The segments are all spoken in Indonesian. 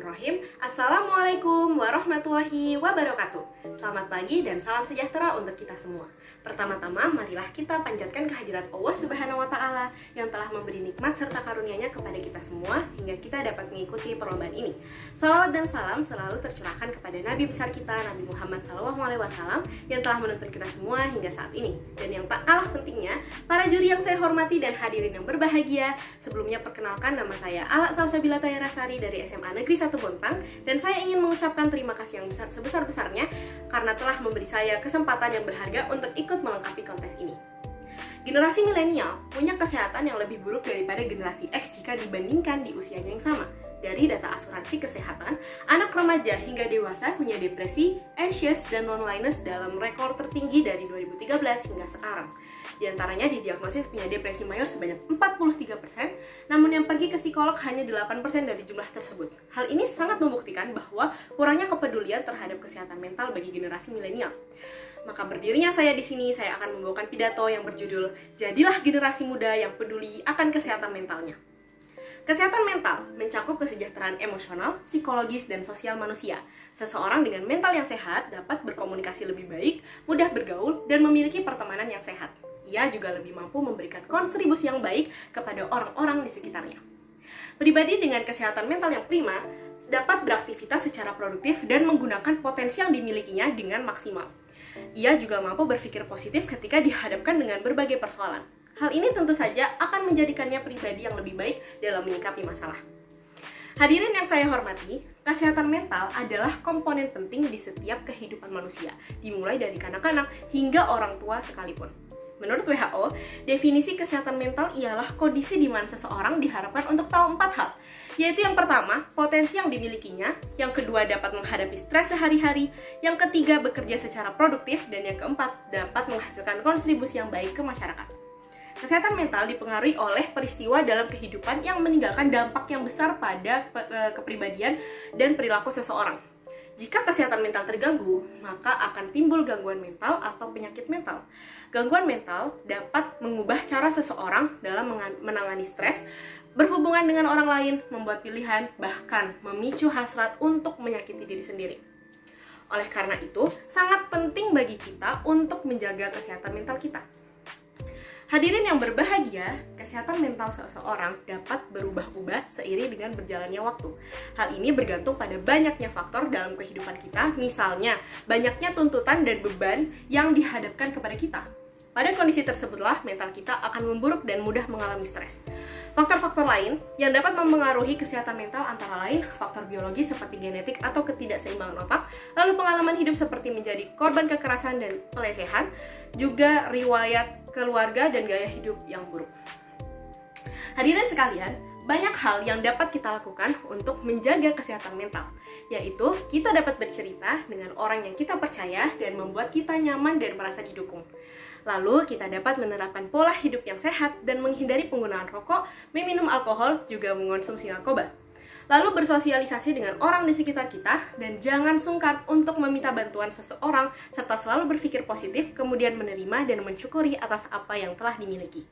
Bismillahirrahmanirrahim. Assalamualaikum warahmatullahi wabarakatuh. Selamat pagi dan salam sejahtera untuk kita semua. Pertama-tama, marilah kita panjatkan kehadirat Allah Subhanahu wa Ta'ala yang telah memberi nikmat serta karunia-Nya kepada kita semua hingga kita dapat mengikuti perlombaan ini. Salawat dan salam selalu tercurahkan kepada Nabi besar kita, Nabi Muhammad SAW, yang telah menuntun kita semua hingga saat ini. Dan yang tak kalah pentingnya, para juri yang saya hormati dan hadirin yang berbahagia, sebelumnya perkenalkan, nama saya Ala Salsabila Tayarasari dari SMA Negeri 1 Bontang, dan saya ingin mengucapkan terima kasih yang sebesar-besarnya karena telah memberi saya kesempatan yang berharga untuk ikut melengkapi kontes ini. Generasi milenial punya kesehatan yang lebih buruk daripada generasi X jika dibandingkan di usianya yang sama. Dari data asuransi kesehatan, anak remaja hingga dewasa punya depresi, anxious, dan loneliness dalam rekor tertinggi dari 2013 hingga sekarang. Di antaranya didiagnosis punya depresi mayor sebanyak 43%, namun yang pergi ke psikolog hanya 8% dari jumlah tersebut. Hal ini sangat membuktikan bahwa kurangnya kepedulian terhadap kesehatan mental bagi generasi milenial. Maka berdirinya saya di sini, saya akan membawakan pidato yang berjudul "Jadilah Generasi Muda yang Peduli akan Kesehatan Mentalnya". Kesehatan mental mencakup kesejahteraan emosional, psikologis, dan sosial manusia. Seseorang dengan mental yang sehat dapat berkomunikasi lebih baik, mudah bergaul, dan memiliki pertemanan yang sehat. Ia juga lebih mampu memberikan kontribusi yang baik kepada orang-orang di sekitarnya. Pribadi dengan kesehatan mental yang prima dapat beraktivitas secara produktif dan menggunakan potensi yang dimilikinya dengan maksimal. Ia juga mampu berpikir positif ketika dihadapkan dengan berbagai persoalan. Hal ini tentu saja akan menjadikannya pribadi yang lebih baik dalam menyikapi masalah. Hadirin yang saya hormati, kesehatan mental adalah komponen penting di setiap kehidupan manusia, dimulai dari kanak-kanak hingga orang tua sekalipun. Menurut WHO, definisi kesehatan mental ialah kondisi di mana seseorang diharapkan untuk tahu 4 hal, yaitu yang pertama, potensi yang dimilikinya, yang kedua, dapat menghadapi stres sehari-hari, yang ketiga, bekerja secara produktif, dan yang keempat, dapat menghasilkan kontribusi yang baik ke masyarakat. Kesehatan mental dipengaruhi oleh peristiwa dalam kehidupan yang meninggalkan dampak yang besar pada kepribadian dan perilaku seseorang. Jika kesehatan mental terganggu, maka akan timbul gangguan mental atau penyakit mental. Gangguan mental dapat mengubah cara seseorang dalam menangani stres, berhubungan dengan orang lain, membuat pilihan, bahkan memicu hasrat untuk menyakiti diri sendiri. Oleh karena itu, sangat penting bagi kita untuk menjaga kesehatan mental kita. Hadirin yang berbahagia, kesehatan mental seseorang dapat berubah-ubah seiring dengan berjalannya waktu. Hal ini bergantung pada banyaknya faktor dalam kehidupan kita, misalnya banyaknya tuntutan dan beban yang dihadapkan kepada kita. Pada kondisi tersebutlah mental kita akan memburuk dan mudah mengalami stres. Faktor-faktor lain yang dapat mempengaruhi kesehatan mental antara lain faktor biologis seperti genetik atau ketidakseimbangan otak, lalu pengalaman hidup seperti menjadi korban kekerasan dan pelecehan, juga riwayat keluarga dan gaya hidup yang buruk. Hadirin sekalian, banyak hal yang dapat kita lakukan untuk menjaga kesehatan mental, yaitu kita dapat bercerita dengan orang yang kita percaya dan membuat kita nyaman dan merasa didukung. Lalu kita dapat menerapkan pola hidup yang sehat dan menghindari penggunaan rokok, meminum alkohol, juga mengonsumsi narkoba. Lalu bersosialisasi dengan orang di sekitar kita dan jangan sungkan untuk meminta bantuan seseorang serta selalu berpikir positif, kemudian menerima dan mensyukuri atas apa yang telah dimiliki.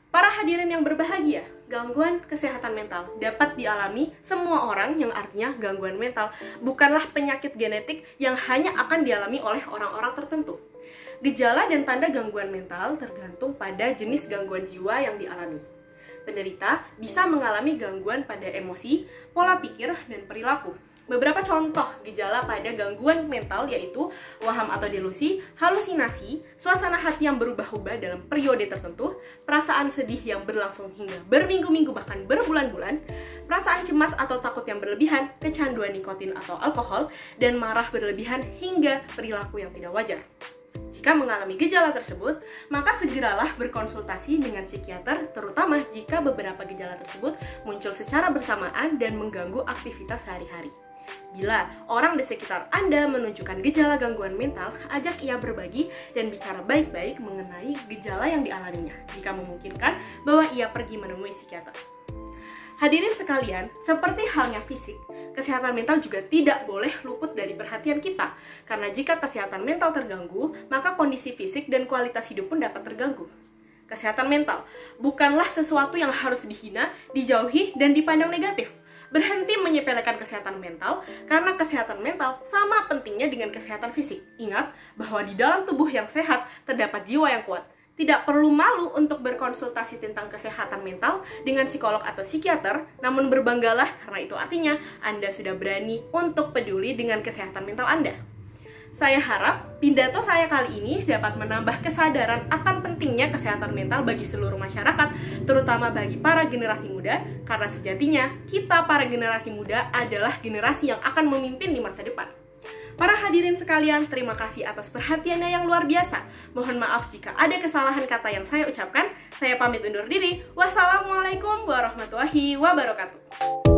Para hadirin yang berbahagia, gangguan kesehatan mental dapat dialami semua orang, yang artinya gangguan mental bukanlah penyakit genetik yang hanya akan dialami oleh orang-orang tertentu. Gejala dan tanda gangguan mental tergantung pada jenis gangguan jiwa yang dialami. Penderita bisa mengalami gangguan pada emosi, pola pikir, dan perilaku. Beberapa contoh gejala pada gangguan mental yaitu waham atau delusi, halusinasi, suasana hati yang berubah-ubah dalam periode tertentu, perasaan sedih yang berlangsung hingga berminggu-minggu bahkan berbulan-bulan, perasaan cemas atau takut yang berlebihan, kecanduan nikotin atau alkohol, dan marah berlebihan hingga perilaku yang tidak wajar. Jika mengalami gejala tersebut, maka segeralah berkonsultasi dengan psikiater, terutama jika beberapa gejala tersebut muncul secara bersamaan dan mengganggu aktivitas sehari-hari. Bila orang di sekitar Anda menunjukkan gejala gangguan mental, ajak ia berbagi dan bicara baik-baik mengenai gejala yang dialaminya. Jika memungkinkan, bawa ia pergi menemui psikiater. Hadirin sekalian, seperti halnya fisik, kesehatan mental juga tidak boleh luput dari perhatian kita. Karena jika kesehatan mental terganggu, maka kondisi fisik dan kualitas hidup pun dapat terganggu. Kesehatan mental bukanlah sesuatu yang harus dihina, dijauhi, dan dipandang negatif. Berhenti menyepelekan kesehatan mental, karena kesehatan mental sama pentingnya dengan kesehatan fisik. Ingat bahwa di dalam tubuh yang sehat terdapat jiwa yang kuat. Tidak perlu malu untuk berkonsultasi tentang kesehatan mental dengan psikolog atau psikiater, namun berbanggalah karena itu artinya Anda sudah berani untuk peduli dengan kesehatan mental Anda. Saya harap pidato saya kali ini dapat menambah kesadaran akan pentingnya kesehatan mental bagi seluruh masyarakat, terutama bagi para generasi muda, karena sejatinya kita para generasi muda adalah generasi yang akan memimpin di masa depan. Para hadirin sekalian, terima kasih atas perhatiannya yang luar biasa. Mohon maaf jika ada kesalahan kata yang saya ucapkan. Saya pamit undur diri. Wassalamualaikum warahmatullahi wabarakatuh.